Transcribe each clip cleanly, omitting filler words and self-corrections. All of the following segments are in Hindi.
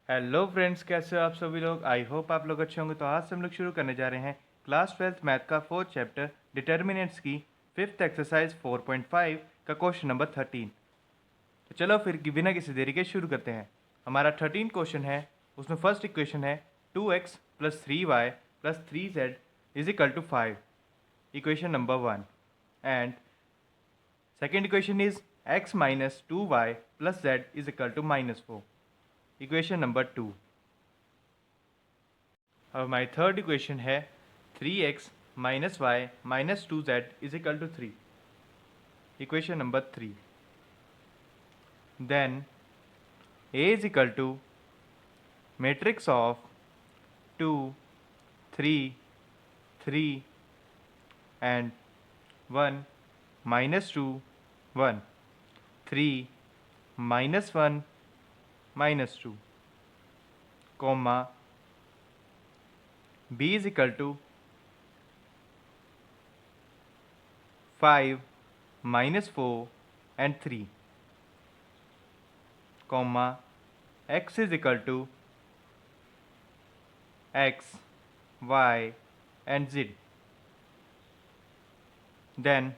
हेलो फ्रेंड्स, कैसे हो आप सभी लोग। आई होप आप लोग अच्छे होंगे। तो आज से हम लोग शुरू करने जा रहे हैं क्लास 12th मैथ का 4th चैप्टर डिटर्मिनेंट्स की 5th एक्सरसाइज 4.5 का क्वेश्चन नंबर 13। तो चलो फिर बिना किसी देरी के शुरू करते हैं। हमारा 13 क्वेश्चन है, उसमें फर्स्ट इक्वेशन है 2x plus 3y plus 3z is equal to 5, equation number 1। And second equation is x minus 2y plus z is equal to -4, equation number 2। अब हमारी थर्ड इक्वेशन है 3x minus y minus 2z is equal to 3, equation number 3। Then a is equal to matrix of 2 3 3 and 1 minus 2 1 3 minus 1 minus 2, comma b is equal to 5 minus 4 and 3, comma x is equal to x y and z। Then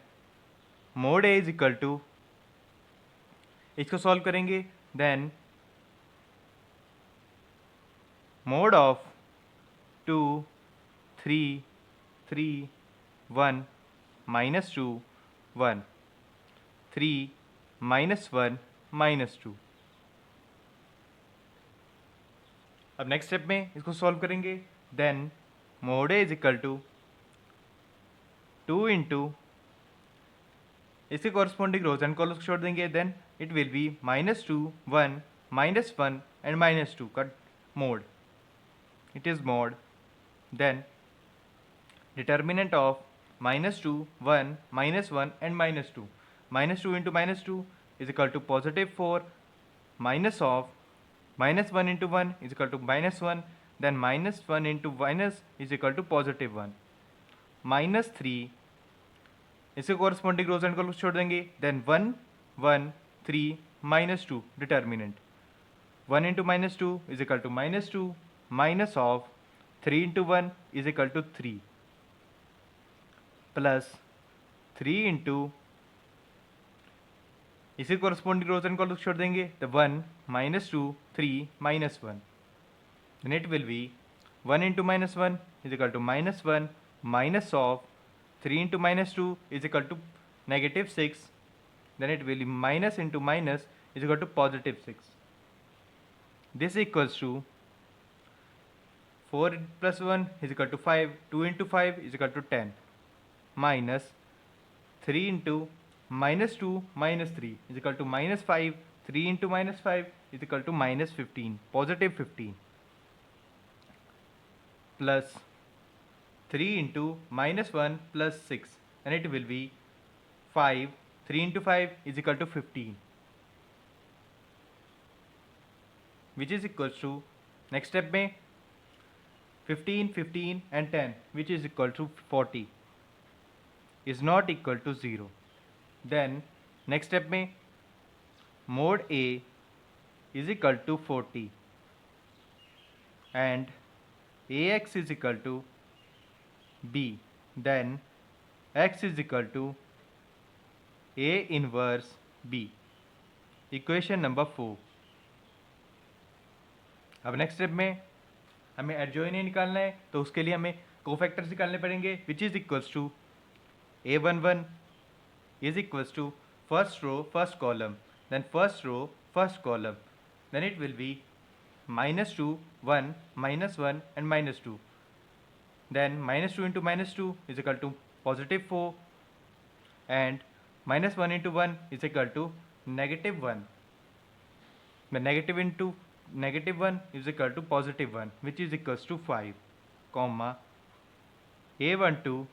mode a is equal to, इसको सॉल्व करेंगे। Then mode of 2 3 3 1 minus 2 1 3 minus 1 minus 2। अब नेक्स्ट स्टेप में इसको सॉल्व करेंगे। Then mode A is equal to 2 into, इसके कॉरस्पॉन्डिंग रोज एंड कॉलम्स छोड़ देंगे। Then it will be -2 1 -1 and -2 का mode, it is mode. Then determinant of -2 1 -1 and -2, -2 into -2 is equal to +4, minus of -1 into 1 is equal to -1, then -1 into minus is equal to +1, -3, इसके कॉरस्पॉन्डिंग रोज एंड कॉलम्स छोड़ देंगे। Then 1 1 3 -2 determinant, 1 into -2 is equal to -2, minus of 3 into 1 is equal to 3, plus 3 into, इसी कॉरस्पॉन्डिंग रोज एंड कॉलम्स छोड़ देंगे। तो 1 -2 3 -1, then it will be 1 into -1 is equal to -1, minus of 3 into -2 is equal to -6, then it will be minus into minus is equal to +6. This equals to 4 plus 1 is equal to 5, 2 into 5 is equal to 10, minus 3 into -2 minus 3 is equal to -5, 3 into -5 is equal to -15, +15, plus 3 into -1 plus 6, and it will be 5, 3 into 5 is equal to 15, which is equals to, next step में 15 15 and 10 which is equal to 40 is not equal to 0. Then next step में mod A is equal to 40 and AX is equal to B, then X is equal to A inverse B, equation number 4। अब नेक्स्ट स्टेप में हमें एडजॉइनेंट निकालना है, तो उसके लिए हमें कोफैक्टर्स निकालने पड़ेंगे, which is equals to A11 is equals to first row first column, then first row first column, then it will be -2 1 -1 and -2, then -2 into -2 is equal to +4 and -1 into 1 is equal to -1. The negative into -1 is equal to +1, which is equals to 5, comma A12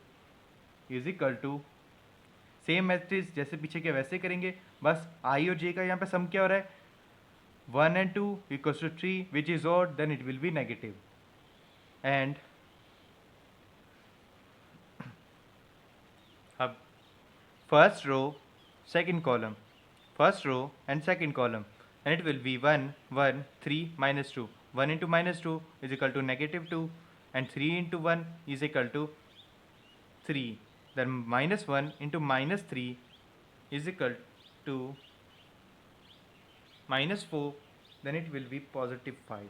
is equal to, same matrix जैसे पीछे के वैसे करेंगे, बस आई और जे का यहाँ पे सम क्या हो रहा है, 1 and 2 equals to 3 which is odd, then it will be negative. And अब first row second column and second column, and it will be 1 1 3 -2, 1 into minus 2 is equal to negative 2, and 3 into 1 is equal to 3. Then minus 1 into minus 3 is equal to minus 4, then it will be positive 5.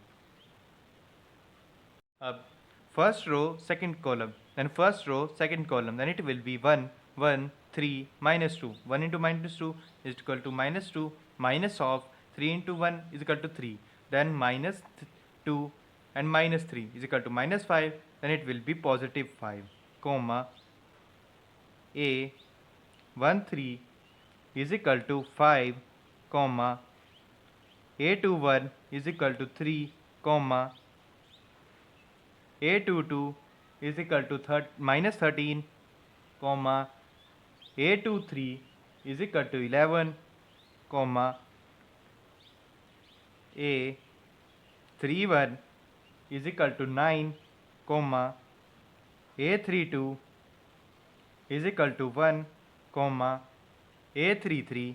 First row, second column, then first row, second column, then it will be 1, 1, 3, minus 2. 1 into minus 2 is equal to minus 2, minus of 3 into 1 is equal to 3. Then minus 2 and minus 3 is equal to minus 5, then it will be positive 5, comma, A 1, 3 is equal to 5, comma, A21 is equal to 3, comma, A22 is equal to minus 13, comma, A23 is equal to 11, comma, A31 is equal to 9, comma, A32 is equal to 1, comma, A33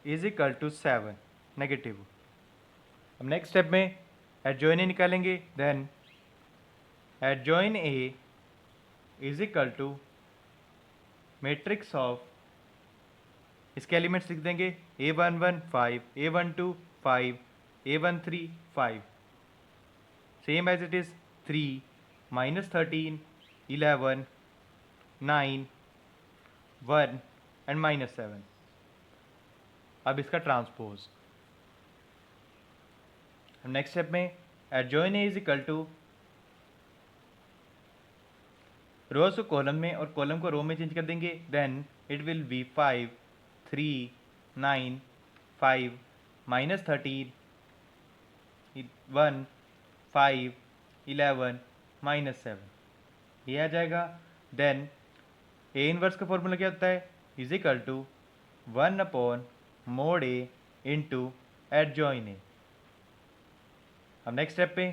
is equal to 7, negative. अब नेक्स्ट स्टेप में एडजॉइन ए निकालेंगे. Then adjoint A is equal to matrix of, इसके एलिमेंट्स लिख देंगे A11 5, A12 5, A13 5, same as it is 3, minus 13, 11, 9, 1 and minus 7. अब इसका ट्रांसपोज. नेक्स्ट स्टेप में adjoint A is equal to rows को कॉलम में और कॉलम को रो में चेंज कर देंगे. Then it will be 5, 3, 9, 5, minus 13, 1, 5, 11, minus 7, ये आ जाएगा. देन ए इनवर्स का फॉर्मूला क्या होता है? Is equal to 1 upon mod A into adjoint A. अब नेक्स्ट स्टेप पे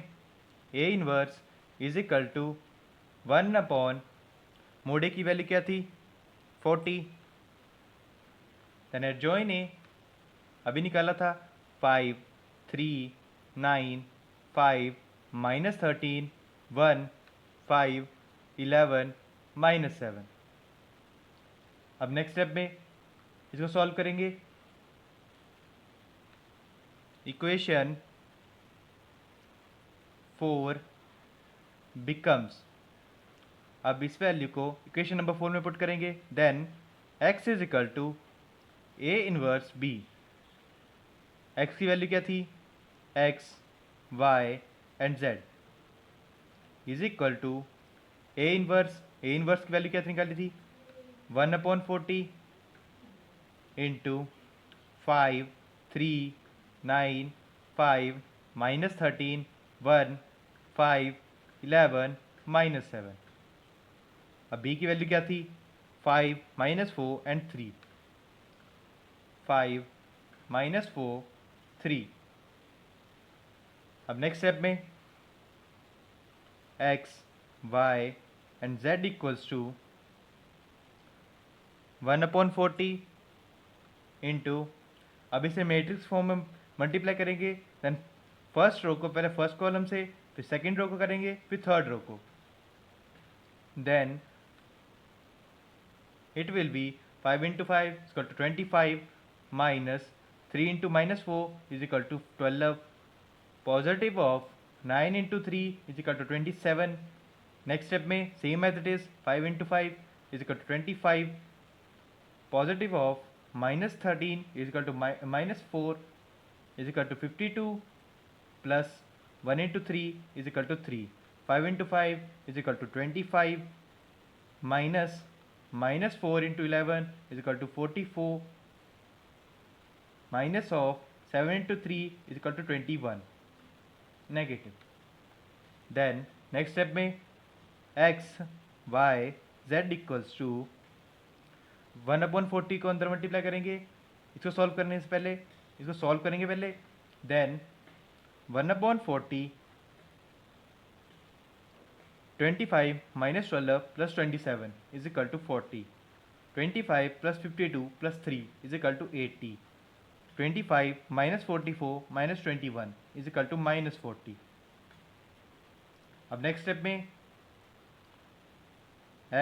A inverse is equal to 1 upon mod A की वैल्यू क्या थी? 40. देन एडजॉइन ए अभी निकाला था 5, 3, 9, 5, minus 13, 1, 5, 11, minus 7. अब नेक्स्ट स्टेप में इसको सॉल्व करेंगे. इक्वेशन 4 बिकम्स, अब इस वैल्यू को इक्वेशन नंबर 4 में पुट करेंगे. Then x is equal to A inverse b. x की वैल्यू क्या थी? x, y and z is equal to A inverse. A inverse की वैल्यू क्या निकाली थी? 1 अपॉन 40 इंटू 5, 3, 9, 5, minus 13, 1, 5, 11, minus 7. अब b की वैल्यू क्या थी? 5, minus 4 एंड 3. 5, minus 4, 3. अब नेक्स्ट स्टेप में x, y and z equals to 1 upon 40 into, अब इसे मैट्रिक्स फॉर्म में मल्टीप्लाई करेंगे. देन फर्स्ट रो को पहले फर्स्ट कॉलम से, फिर सेकंड रो को करेंगे, फिर थर्ड रो को. Then it will be 5 into 5 equal to 25, minus 3 into minus 4 is equal to 12, positive of 9 into 3 is equal to 27. Next step में same as it is 5 into 5 is equal to 25, positive of minus 13 is equal to minus 4 is equal to 52, plus 1 into 3 is equal to 3. 5 into 5 is equal to 25, minus 4 into 11 is equal to 44, minus of 7 into 3 is equal to 21, negative. Then next step में x, y, z equals to 1 upon 40 को अंदर मल्टीप्लाई करेंगे. इसको सॉल्व करने से पहले इसको सॉल्व करेंगे पहले. Then 1 upon 40, 25 minus 12 plus 27 is equal to 40. 25 plus 52 plus 3 is equal to 80. 25 minus 44 minus 21 is equal to minus 40. अब नेक्स्ट स्टेप में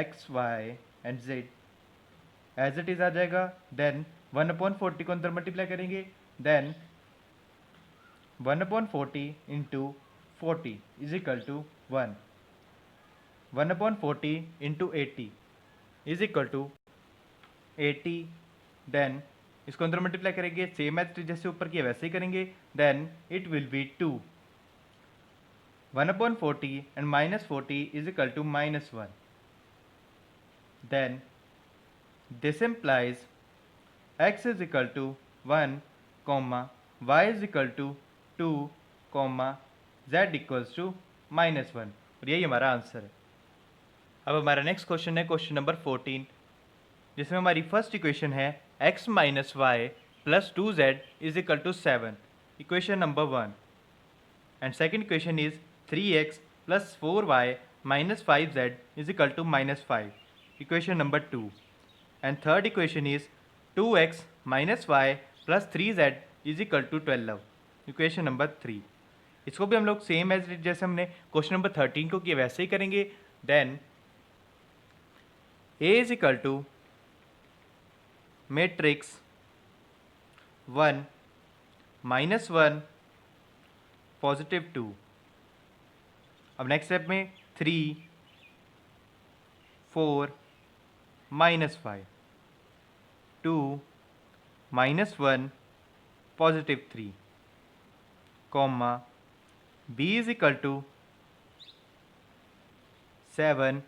x, y and z as it is आ जाएगा. देन 1/40 को अंदर मल्टीप्लाई करेंगे. Then 1/40 into 40 is equal to 1. 1/40 into 80 is equal to 80. Then इसको अंदर मल्टीप्लाई करेंगे, सेम एज जैसे ऊपर किया वैसे ही करेंगे. Then it will be 2. 1/40 and minus 40 is equal to minus 1. देन this implies x is equal to 1 comma y is equal to 2 comma z equals to minus 1. और यही हमारा आंसर है. अब हमारा नेक्स्ट क्वेश्चन है क्वेश्चन नंबर 14, जिसमें हमारी फर्स्ट इक्वेशन है x minus y plus 2z is equal to 7, इक्वेशन number 1. And second equation is 3x plus 4y minus 5z is equal to minus 5, equation number 2. And third equation is 2x minus y plus 3z is equal to 12, equation number 3. इसको भी हम लोग सेम एज जैसे हमने क्वेश्चन नंबर 13 को किया वैसे ही करेंगे. Then a is equal to matrix 1 minus 1 positive 2. अब नेक्स्ट स्टेप में 3 4 minus 5 2 minus 1 positive 3 comma b is equal to 7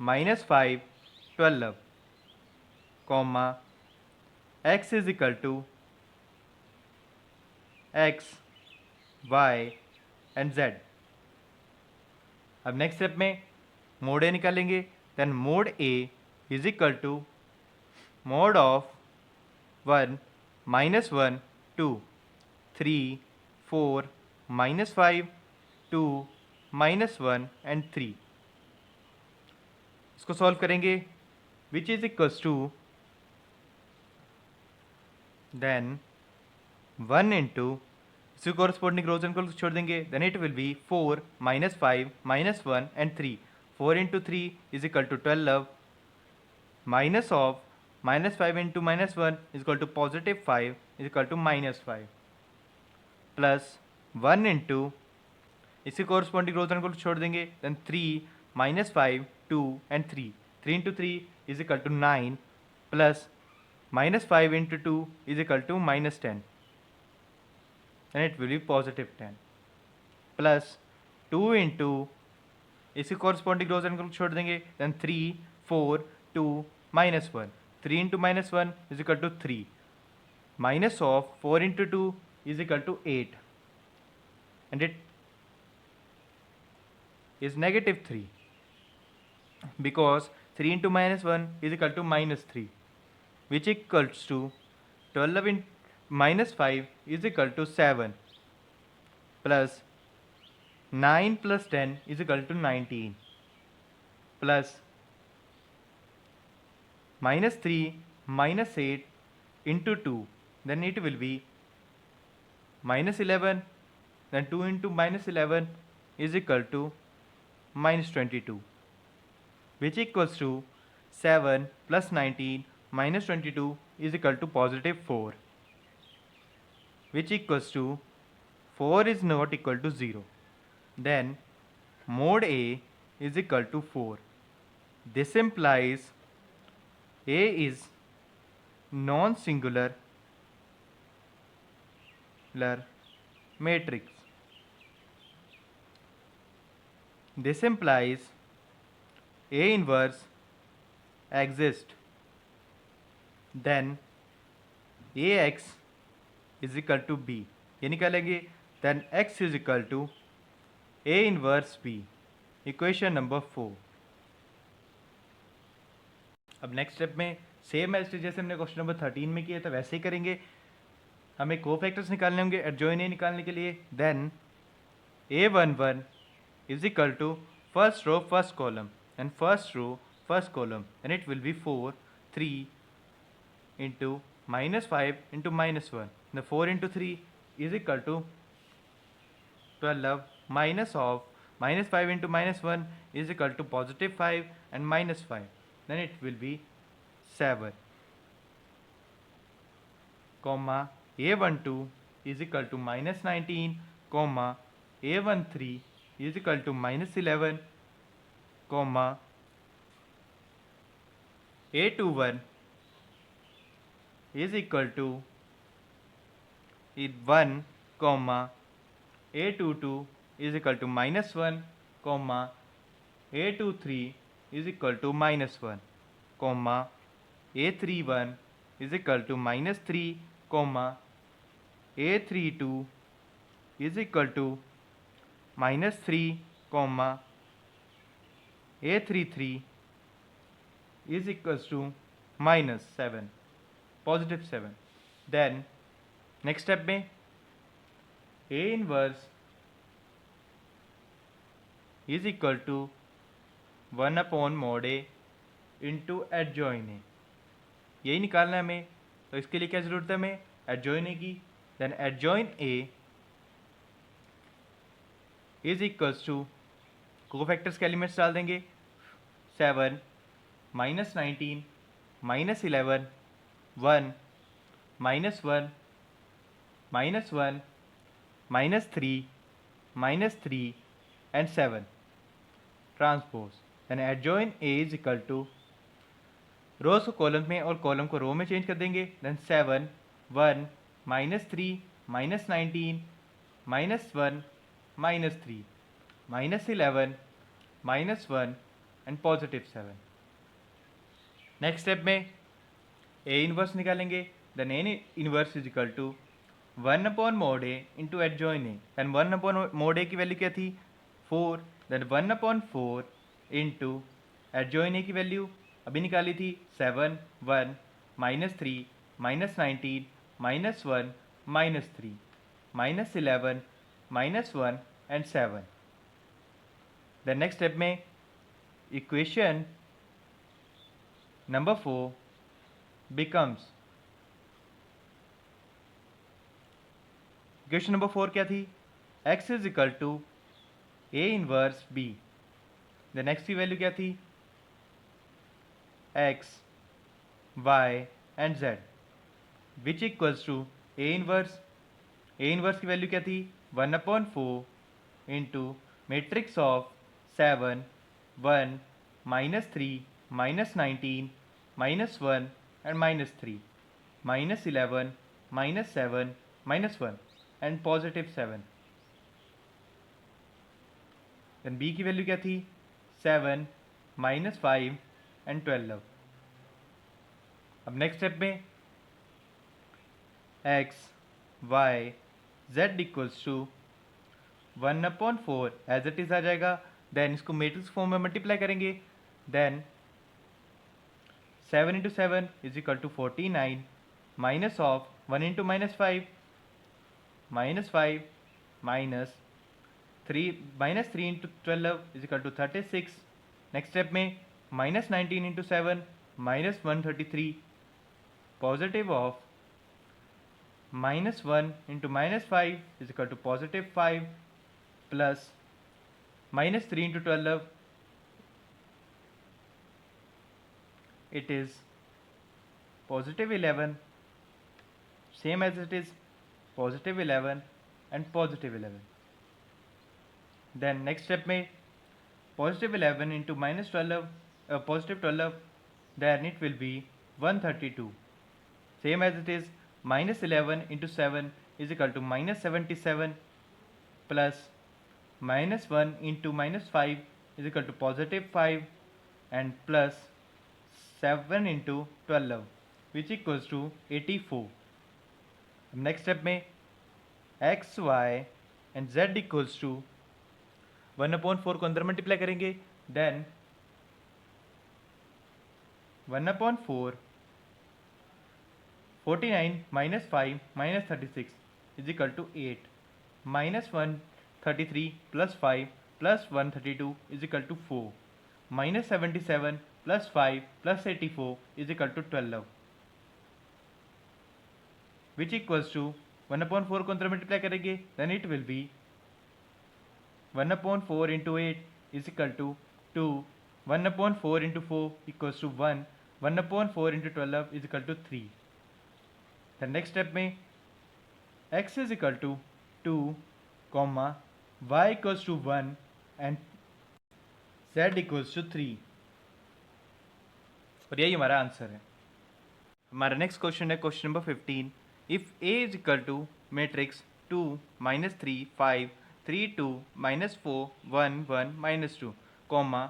minus 5 12 comma x is equal to x y and z. अब नेक्स्ट स्टेप में मोड ए निकालेंगे. देन mode A is equal to mod of 1 minus 1 2 3 4 minus 5 2 minus 1 and 3. इसको सॉल्व करेंगे which is equals to then 1 into इसके कॉरस्पॉन्डिंग रोज एंड कॉलम्स छोड़ देंगे. Then it will be 4 minus 5 minus 1 and 3. 4 into 3 is equal to 12. Minus of minus 5 into minus 1 is equal to positive 5 is equal to minus 5 plus 1 into इसके कॉरस्पॉन्डिंग रोज एंड कॉलम्स छोड़ देंगे. Then 3 minus 5 2 and 3. 3 into 3 is equal to 9 plus minus 5 into 2 is equal to minus 10. Then it will be positive 10 plus 2 into इसके कॉरस्पॉन्डिंग रोज एंड कॉलम्स छोड़ देंगे. Then 3 4 2 minus 1. 3 into minus 1 is equal to 3. Minus of 4 into 2 is equal to 8. And it is negative 3. Because 3 into minus 1 is equal to minus 3. Which equals to 12 into minus 5 is equal to 7. Plus 9 plus 10 is equal to 19. Plus minus 3 minus 8 into 2, then it will be minus 11. Then 2 into minus 11 is equal to minus 22, which equals to 7 plus 19 minus 22 is equal to positive 4, which equals to 4 is not equal to 0. Then mod A is equal to 4. This implies A is non-singular matrix. This implies A inverse exists. Then AX is equal to B. ये निकालेंगे. Then X is equal to A inverse B. Equation number 4. अब नेक्स्ट स्टेप में सेम एज जैसे हमने क्वेश्चन नंबर 13 में किया था वैसे ही करेंगे. हमें कोफैक्टर्स निकालने होंगे एडजॉइन ए निकालने के लिए. Then A11 is equal to first row first column and first row first column, and it will be 4 3 into minus 5 into minus 1 The 4 into 3 is equal to 12 minus of minus 5 into minus 1 is equal to positive 5 and minus 5. Then it will be 7, comma a12 is equal to minus 19, comma a13 is equal to minus 11, comma a21 is equal to 1, comma a22 is equal to minus 1, comma a23 is equal to minus 1, comma a31 is equal to minus 3, comma a32 is equal to minus 3, comma a33 is equals to minus 7, positive 7. Then next step में A inverse is equal to 1 upon mod A into adjoin A. यही निकालना है हमें, तो इसके लिए क्या ज़रूरत है हमें adjoin A की. Then adjoin A is equals to cofactors के एलिमेंट्स डाल देंगे 7 minus 19 minus 11 1 minus 1 minus 1 minus 3 minus 3 and 7 transpose. And adjoint A is equal to rows को कॉलम में और कॉलम को रो में चेंज कर देंगे. Then 7 1 minus 3 minus 19 minus 1 minus 3 minus 11 minus 1 and positive 7. Next step में ए इनवर्स निकालेंगे. Then A inverse is equal to 1 upon mod A into adjoint A. Then 1 upon mod A की वैल्यू क्या थी 4. Then 1 upon 4 into adjoint A की वैल्यू अभी निकाली थी 7 1 minus 3 minus 19 minus 1 minus 3 minus 11 minus 1 and 7. Then next step में equation number 4 becomes, equation number 4 क्या थी x is equal to a inverse b. Then x की वैल्यू क्या थी x y and z which equals to a inverse की वैल्यू क्या थी 1 upon 4 into matrix of 7 1 minus 3 minus 19 minus 1 and minus 3 minus 11 minus 7 minus 1 and positive 7. then b की वैल्यू क्या थी 7 minus 5 and 12. अब नेक्स्ट स्टेप में x y z equals to 1 upon 4 as it is आ जाएगा. देन इसको मैट्रिक्स फॉर्म में मल्टीप्लाई करेंगे. Then 7 into 7 is equal to 49 minus of 1 into minus 5 minus 5 minus 3 into 12 is equal to 36. next step में minus 19 into 7 minus 133 positive of minus 1 into minus 5 is equal to positive 5 plus minus 3 into 12 it is positive 11, same as it is positive 11 and positive 11. then next step में positive 11 into minus 12 positive 12 then it will be 132, same as it is minus 11 into 7 is equal to minus 77 plus minus 1 into minus 5 is equal to positive 5 and plus 7 into 12 which equals to 84. Next step में x y and z equals to 1 upon 4 को अंदर मल्टीप्लाई करेंगे. Then 1 upon 4 49 minus 5 minus 36 is equal to 8 minus 133 plus 5 प्लस 132 is equal to 4 minus 77 plus 5 plus 84 is equal to 12 which equals to 1/4 को अंदर मल्टीप्लाई करेंगे then it will be 1/4 into 8 is equal to 2, 1/4 into 4 equals to 1, 1/4 into 12 is equal to 3. The next step में x is equal to 2, comma y equals to 1 and z equals to 3. और यही हमारा आंसर है. हमारा नेक्स्ट क्वेश्चन है question number 15. If a is equal to matrix 2 -3 5 3 2 -4 1 1 -2, comma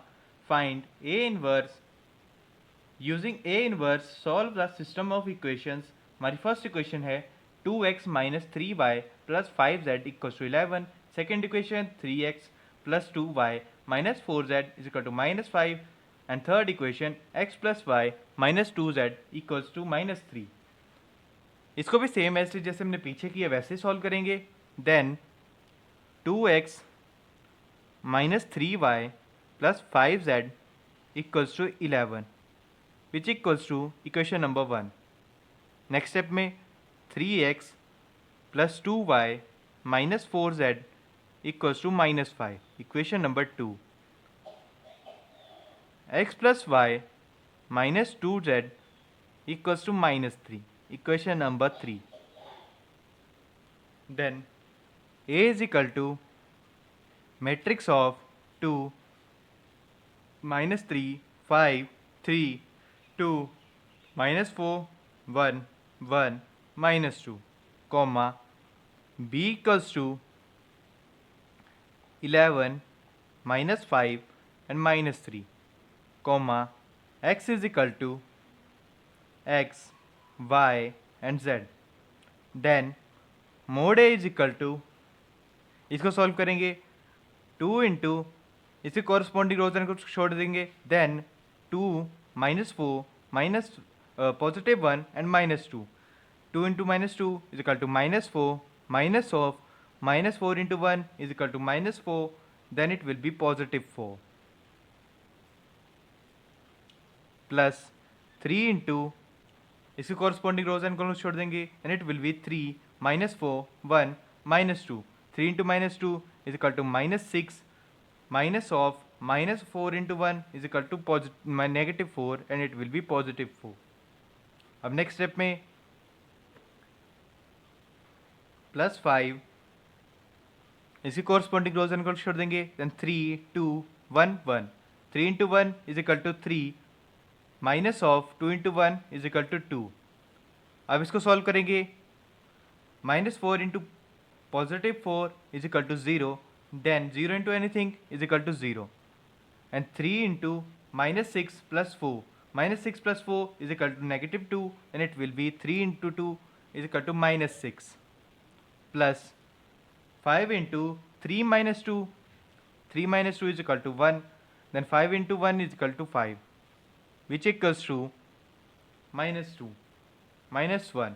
find a inverse using a inverse solve the system of equations. हमारी फर्स्ट इक्वेशन है 2x - 3y + 5z = 11. Second equation 3x + 2y - 4z = -5. And third equation x + y - 2z = -3. इसको भी सेम ऐसे जैसे हमने पीछे किया वैसे सॉल्व करेंगे. Then 2x - 3y + 5z = 11 which equals to equation number 1. Next step में 3x + 2y - 4z = -5 equation number 2. x + y - 2z = -3 equation number 3. Then a is equal to matrix of 2 -3 5 3 2 -4 1 1 -2, comma b equals to 11 -5 and -3, comma x is equal to x y and z. Then mod a is equal to, इसको सॉल्व करेंगे 2 इंटू इसके कॉरस्पॉन्डिंग रोज को छोड़ देंगे. Then 2 -4 minus +1 and -2, 2 into -2 is equal to -4 minus of -4 into 1 is equal to -4. Then it will be +4 plus 3 into इसके कॉरस्पॉन्डिंग रोज एंड कॉलम्स छोड़ देंगे and it will be 3 -4 1 -2. 3 into -2 is equal to -6 minus of -4 into 1 is equal to -4 and it will be +4. अब नेक्स्ट स्टेप में +5 इसकी कॉरस्पॉन्डिंग रोज एंड कॉलम्स छोड़ देंगे. Then 3 2 1 1, 3 into 1 is equal to 3 minus of 2 into 1 is equal to 2. अब इसको सॉल्व करेंगे. -4 into +4 is equal to 0. Then 0 into anything is equal to 0. And 3 into -6 + 4, -6 + 4 is equal to -2 and it will be 3 into 2 is equal to -6 plus 5 into 3 - 2, 3 - 2 is equal to 1. Then 5 into 1 is equal to 5 which equals to -2 -1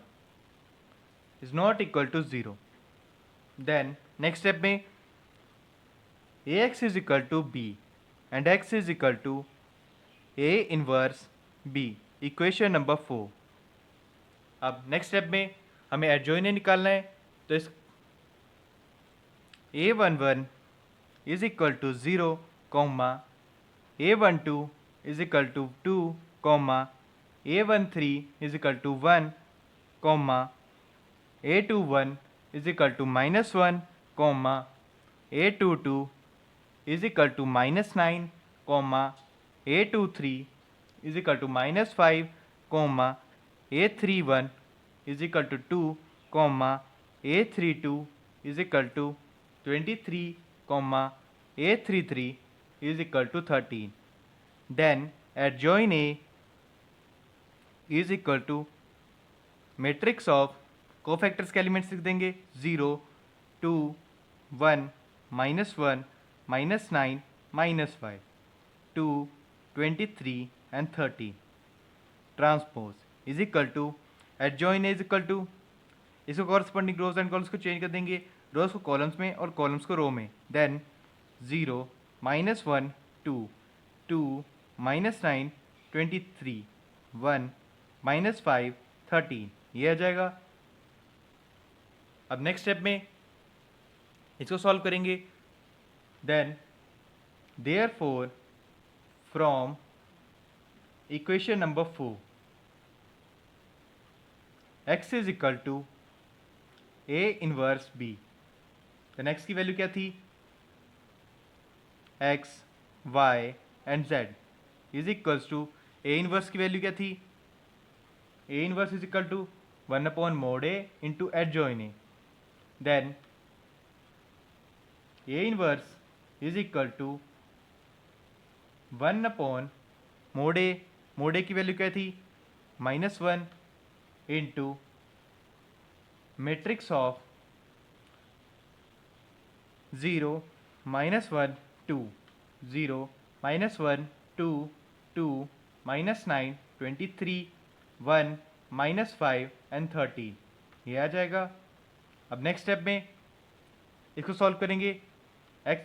is not equal to 0. Then next step में ax is equal to b and x is equal to a inverse b, equation number 4. अब नेक्स्ट स्टेप में हमें एडजॉइनेंट निकालना है. तो इस a11 is equal to 0, comma a12 is equal to 2, comma a13 is equal to 1, comma a21 is equal to -1, comma a22 is equal to -9, comma a23 is equal to -5, comma a31 is equal to 2, comma a32 is equal to 23, comma a33 is equal to 13. Then adjoin A is equal to matrix of cofactors के एलिमेंट्स लिख देंगे 0 2 1 -1 -9 -5 2 23 and 13. Transpose is equal to adjoint is equal to, इसको कॉरस्पॉन्डिंग रोज एंड कॉलम्स को चेंज कर देंगे, रोज को कॉलम्स में और कॉलम्स को रो में. देन 0 -1 2 2 -9 23 1 -5 13 ये आ जाएगा. अब नेक्स्ट स्टेप में इसको सॉल्व करेंगे। Then therefore from equation number 4 x is equal to a inverse b। तो x की वैल्यू क्या थी? x y and z is equals to a inverse की वैल्यू क्या थी? a inverse is equal to 1 upon mod a into adjoint a। Then a inverse is equal to 1 upon mod a की वैल्यू क्या थी? -1 इंटू मैट्रिक्स ऑफ 0 -1 2 0 -1 2 2 -9 23 1 -5 एंड 30 ये आ जाएगा। अब नेक्स्ट स्टेप में इसको सॉल्व करेंगे। x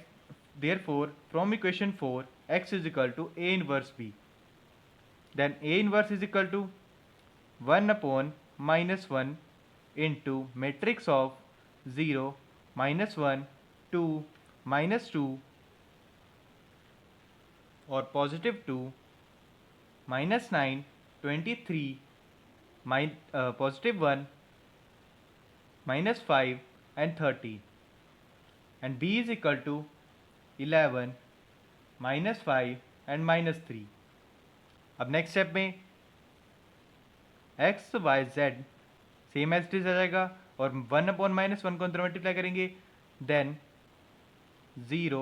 therefore from equation 4 x is equal to a inverse b। Then a inverse is equal to 1 upon -1 into matrix of 0 -1 2 -2 और +2 -9 23 +1 -5 and 30 and b is equal to 11 -5 and -3। अब नेक्स्ट स्टेप में x y z same as it is आ जाएगा और 1 अपॉन -1 को अंदर मल्टीप्लाई करेंगे। देन 0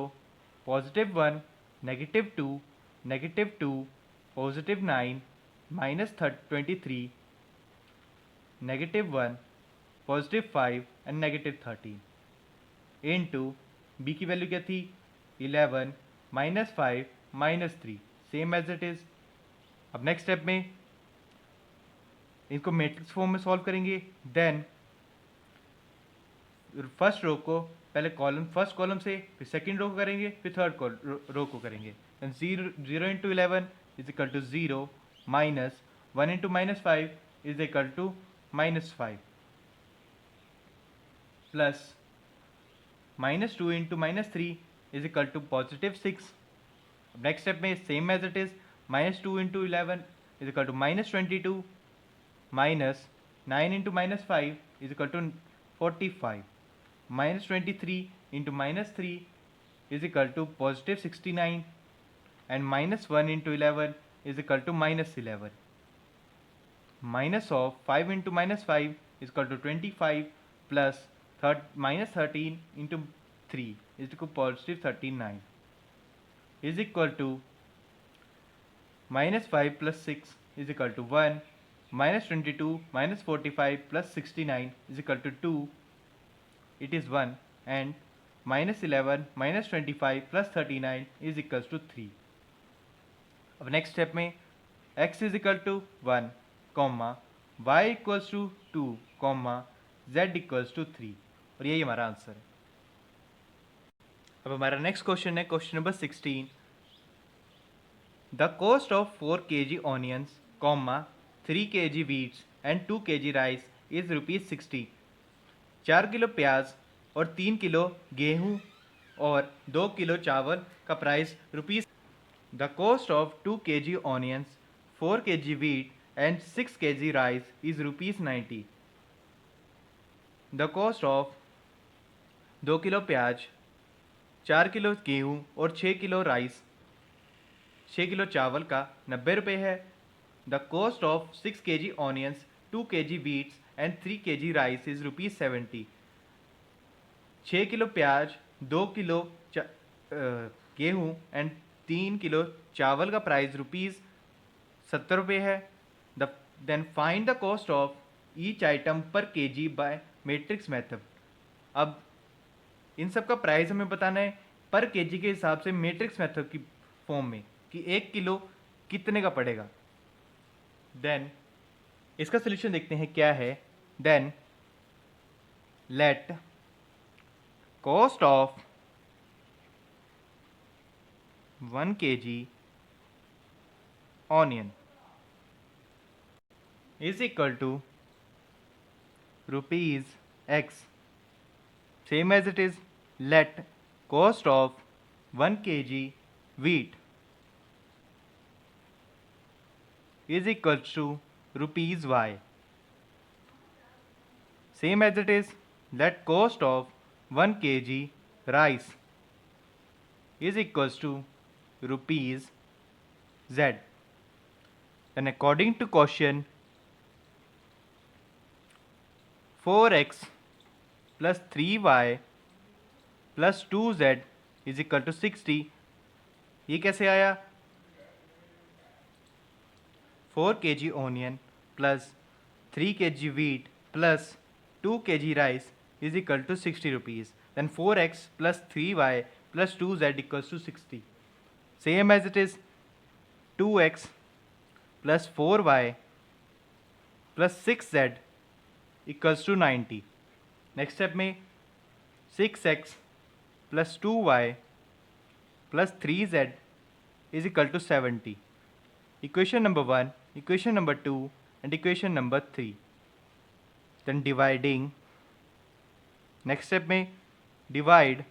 +1 -2 -2 +9 -23 -1 +5 एंड -30 इंटू बी की वैल्यू क्या थी? 11 -5 -3 सेम एज इट इज। अब नेक्स्ट स्टेप में इनको मैट्रिक्स फॉर्म में सॉल्व करेंगे। देन फर्स्ट रो को पहले फर्स्ट कॉलम से, फिर सेकंड रो को करेंगे, फिर थर्ड रो को करेंगे। Then 0 into 11 is equal to 0 -1 into -5 is equal to -5 plus -2 into -3 is equal to +6। Next step में same as it is -2 into 11 is equal to -22 -9 into -5 is equal to 45 -23 into -3 is equal to +69 and -1 into 11 is equal to -11 minus of 5 into -5 is equal to 25 plus -13 into 3 is equal to +39 is equal to -5 plus 6 is equal to 1 -22 -45 plus 69 is equal to 2 it is 1 and -11 -25 plus 39 is equals to 3। अब नेक्स्ट स्टेप में x is equal to 1 comma y equals to 2 comma z equals to 3 और यही हमारा आंसर है। अब हमारा नेक्स्ट क्वेश्चन है question number 16। The cost of 4 kg onions comma 3 kg wheats and 2 kg rice is ₹60। 4 kilo प्याज और 3 किलो गेहूँ और 2 किलो चावल का price ₹। The cost of 2 kg onions, 4 kg wheat and 6 kg rice is ₹90। The cost of 2 kilo प्याज, 4 किलो गेहूँ और 6 किलो राइस 6 किलो चावल का 90 रुपये है। The cost of 6 kg onions, 2 kg wheats and 3 kg rice is ₹70। 6 kilo प्याज, 2 किलो गेहूँ एंड 3 किलो चावल का प्राइस ₹70 है। Then find the cost of each item per kg by matrix method. अब इन सब का प्राइस हमें बताना है पर kg के हिसाब से मैट्रिक्स मेथड की फॉर्म में कि 1 किलो कितने का पड़ेगा। देन इसका सोल्यूशन देखते हैं क्या है। Then let cost of 1 kg onion is equal to ₹x same as it is, let cost of 1 kg wheat is equal to rupees y. Same as it is, let cost of 1 kg rice is equals to rupees z. Then according to question, 4x plus 3y plus 2z is equal to 60। ये कैसे आया? 4 kg onion plus 3 kg wheat plus 2 kg rice is equal to 60 rupees. Then 4x plus 3y plus 2z equals to 60। Same as it is 2x plus 4y plus 6z equals to 90। Next step में 6x plus 2y plus 3z is equal to 70. Equation number 1, equation number 2 and equation number 3. Then dividing, next step में divide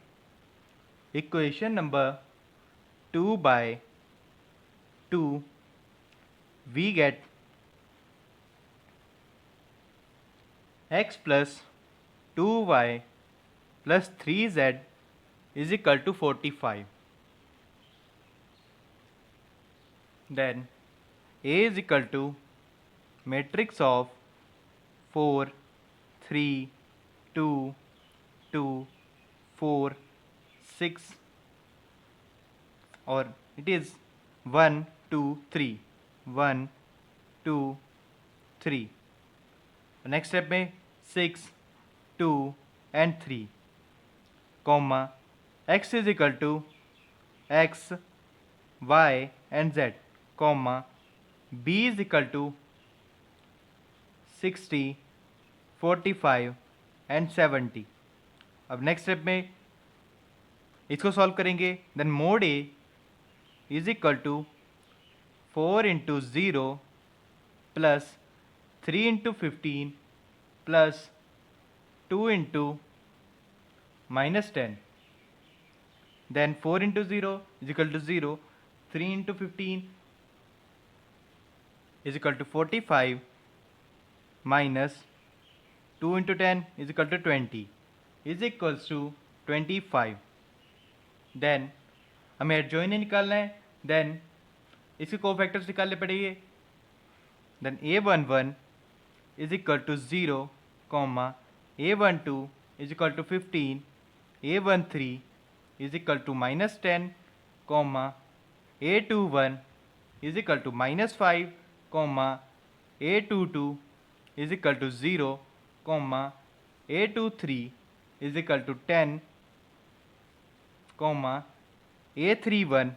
equation number 2 by 2, we get x plus 2y plus 3z is equal to 45. Then A is equal to matrix of 4, 3, 2, 2, 4, 6, or it is 1, 2, 3, 1, 2, 3. Next step में 6, 2 and 3, comma x is equal to x, y and z, comma b is equal to 60, 45 and 70. अब नेक्स्ट स्टेप में इसको सॉल्व करेंगे। Then mode A is equal to 4 into 0 plus 3 into 15 plus 2 into -10. Then 4 into 0 is equal to 0, 3 into 15 is equal to 45 minus 2 into 10 is equal to 20 is equals to 25. Then हमें एडजॉइन निकालना है। देन इसके कोफैक्टर्स निकालने पड़ेंगे। Then a11 is equal to 0, a12 is equal to 15, a13 is equal to -10, a21 is equal to -5, a22 is equal to 0, a23 is equal to 10, a31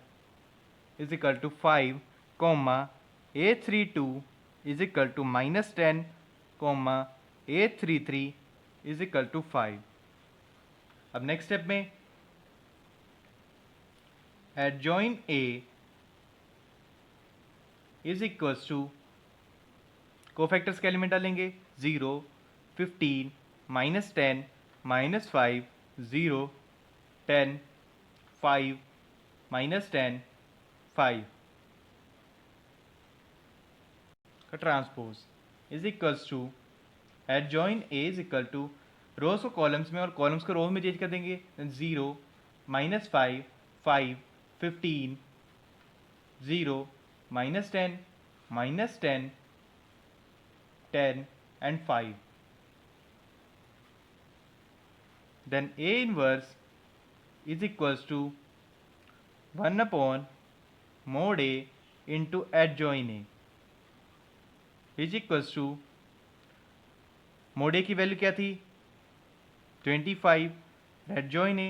is equal to 5, a32 is equal to -10, a33 is equal to 5. अब नेक्स्ट स्टेप में adjoin A is equals to cofactors के एलिमेंट डालेंगे 0, 15, -10, -5, 0, 10, 5, -10, 5 का transpose is equals to adjoint A is equal to rows को कॉलम्स में और कॉलम्स को रोज में चेंज कर देंगे। 0, -5, 5, 15, 0, -10, -10, 10 and 5. Then A inverse is equals to 1 upon mod A into adjoin A is equals to mod A की वैल्यू क्या थी 25, adjoin A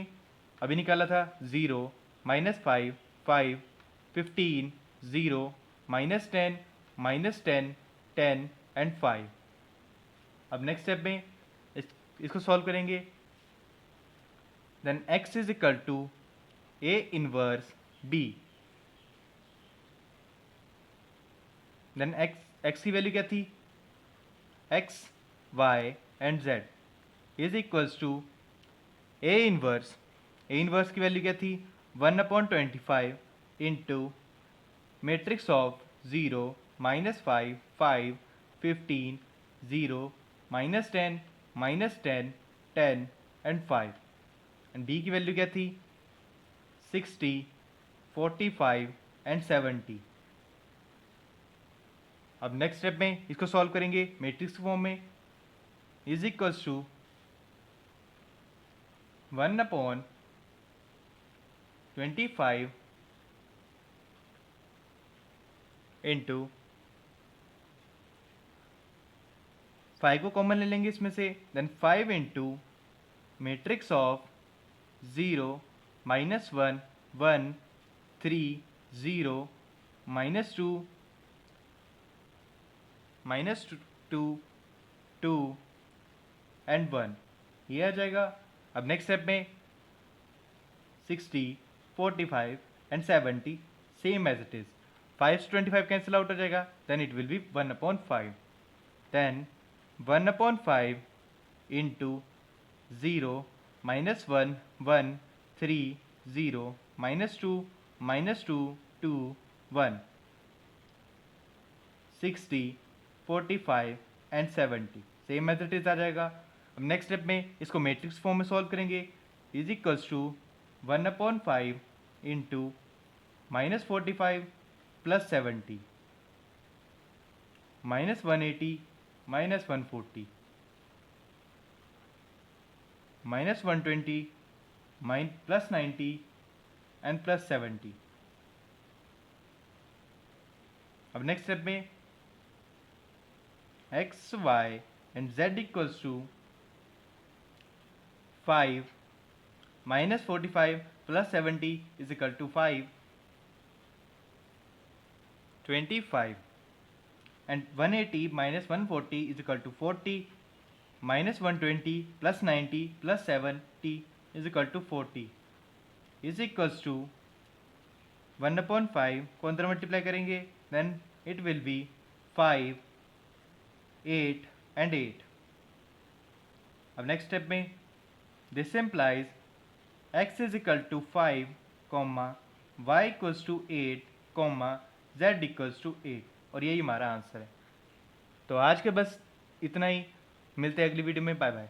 अभी निकाला था 0, -5, 5, 15, 0, -10, -10, 10 and 5. अब नेक्स्ट स्टेप में इसको सॉल्व करेंगे। Then x is equal to A inverse B। Then x की वैल्यू क्या थी x, y and z is equals to A inverse की वैल्यू क्या थी 1/25 into matrix of 0 -5 5 15 0 -10 -10 10 and 5 and D की वैल्यू क्या थी 60 45 एंड 70। अब नेक्स्ट स्टेप में इसको सॉल्व करेंगे मैट्रिक्स फॉर्म में इज इक्वल्स टू 1/25 इंटू 5 को कॉमन ले लेंगे इसमें से then 5 into matrix of 0 -1 1 3 0 -2 -2 2 and 1 ये आ जाएगा। अब नेक्स्ट स्टेप में 60 45 and 70 same as it is 5 से 25 कैंसिल आउट हो जाएगा then it will be 1/5 then 1/5 into 0 -1 1 3 0 -2 -2 2 1 60 45 and 70 same as it is आ जाएगा। अब नेक्स्ट स्टेप में इसको मैट्रिक्स फॉर्म में सॉल्व करेंगे is equals to 1/5 into -45 plus 70 -180 -140 -120 plus 90 and plus 70। अब नेक्स्ट स्टेप में x y and z equals to 5 -45 plus 70 is equal to 5 25 and 180 minus 140 is equal to 40 minus 120 plus 90 plus 70 is equal to 40 is equals to 1/5 को अंदर मल्टीप्लाई करेंगे then it will be 5 8 and 8। अब नेक्स्ट स्टेप में this implies x is equal to 5 comma y equals to 8 comma z equals to 8 और यही हमारा आंसर है। तो आज के बस इतना ही, मिलते हैं अगली वीडियो में, बाय बाय।